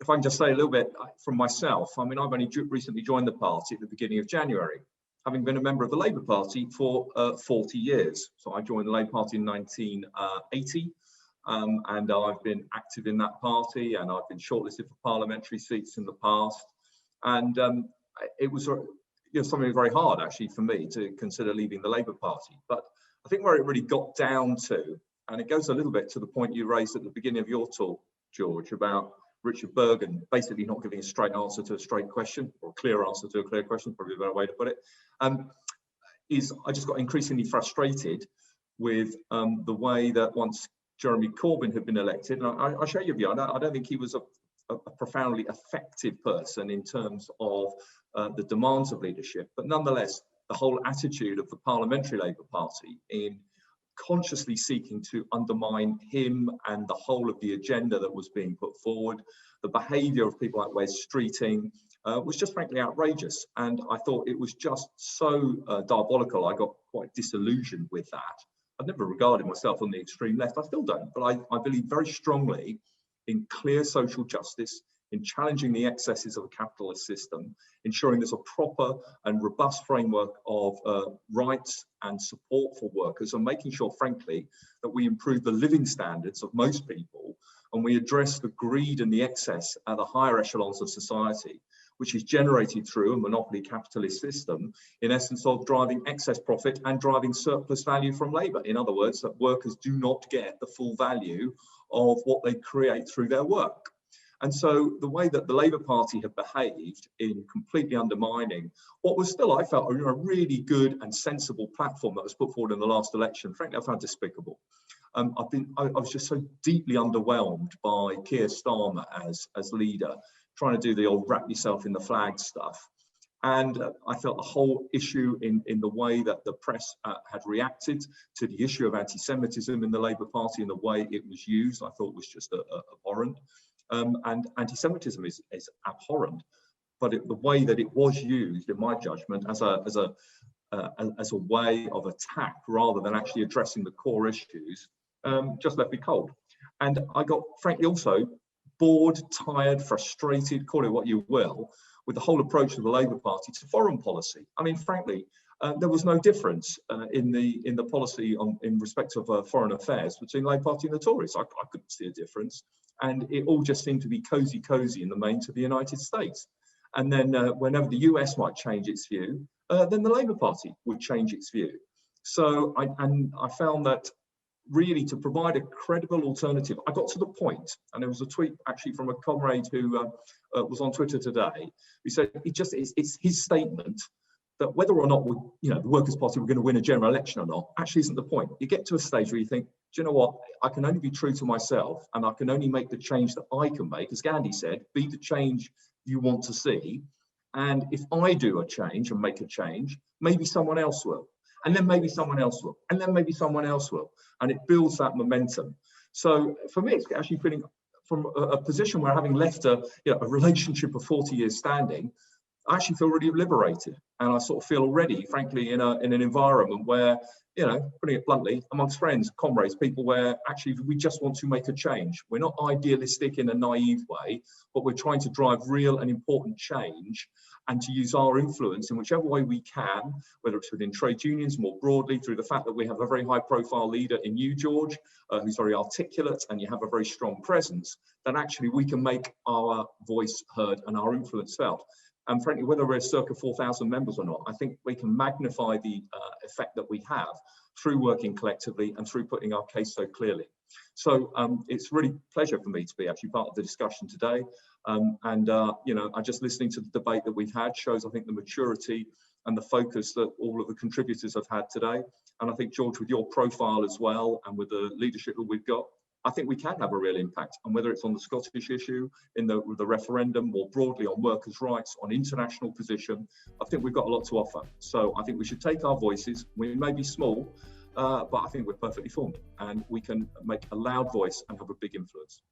If I can just say a little bit from myself, I mean, I've only recently joined the party at the beginning of January, having been a member of the Labour Party for 40 years. So I joined the Labour Party in 1980, and I've been active in that party, and I've been shortlisted for parliamentary seats in the past. And it was something very hard, actually, for me to consider leaving the Labour Party. But I think where it really got down to, and it goes a little bit to the point you raised at the beginning of your talk, George, about Richard Bergen basically not giving a straight answer to a straight question, or a clear answer to a clear question, probably a better way to put it, is I just got increasingly frustrated with the way that once Jeremy Corbyn had been elected, and I share your view, I don't think he was a profoundly effective person in terms of the demands of leadership, but nonetheless, the whole attitude of the Parliamentary Labour Party in consciously seeking to undermine him and the whole of the agenda that was being put forward, the behaviour of people like Wes Streeting was just frankly outrageous. And I thought it was just so diabolical, I got quite disillusioned with that. I've never regarded myself on the extreme left, I still don't, but I believe very strongly in clear social justice, in challenging the excesses of a capitalist system, ensuring there's a proper and robust framework of rights and support for workers, and making sure, frankly, that we improve the living standards of most people, and we address the greed and the excess at the higher echelons of society, which is generated through a monopoly capitalist system, in essence of driving excess profit and driving surplus value from labour. In other words, that workers do not get the full value of what they create through their work. And so the way that the Labour Party have behaved in completely undermining what was still, I felt, a really good and sensible platform that was put forward in the last election, frankly, I found despicable. I was just so deeply underwhelmed by Keir Starmer as leader, trying to do the old wrap yourself in the flag stuff. And I felt the whole issue in the way that the press had reacted to the issue of anti-Semitism in the Labour Party and the way it was used, I thought was just abhorrent. And anti-Semitism is abhorrent, but the way that it was used, in my judgment, as a way of attack rather than actually addressing the core issues, just left me cold. And I got, frankly, also bored, tired, frustrated, call it what you will, with the whole approach of the Labour Party to foreign policy. I mean, frankly, there was no difference in the policy in respect of foreign affairs between the Labour Party and the Tories. I couldn't see a difference. And it all just seemed to be cozy in the main to the United States. And then whenever the US might change its view, then the Labour Party would change its view. So I found that really to provide a credible alternative, I got to the point, and there was a tweet actually from a comrade who was on Twitter today, who said it's his statement that whether or not the Workers' Party were going to win a general election or not actually isn't the point. You get to a stage where you think, do you know what? I can only be true to myself, and I can only make the change that I can make. As Gandhi said, be the change you want to see. And if I do a change and make a change, maybe someone else will. And then maybe someone else will. And then maybe someone else will. And it builds that momentum. So for me, it's actually feeling from a position where, having left a relationship of 40 years standing, I actually feel really liberated. And I sort of feel already, frankly, in an environment where, putting it bluntly, amongst friends, comrades, people where actually we just want to make a change. We're not idealistic in a naive way, but we're trying to drive real and important change and to use our influence in whichever way we can, whether it's within trade unions more broadly, through the fact that we have a very high profile leader in you, George, who's very articulate, and you have a very strong presence, that actually we can make our voice heard and our influence felt. And frankly, whether we're circa 4,000 members or not, I think we can magnify the effect that we have through working collectively and through putting our case so clearly. So it's really a pleasure for me to be actually part of the discussion today. I just listening to the debate that we've had shows, I think, the maturity and the focus that all of the contributors have had today. And I think, George, with your profile as well, and with the leadership that we've got, I think we can have a real impact. And whether it's on the Scottish issue, with the referendum, more broadly on workers' rights, on international position, I think we've got a lot to offer. So I think we should take our voices. We may be small, but I think we're perfectly formed, and we can make a loud voice and have a big influence.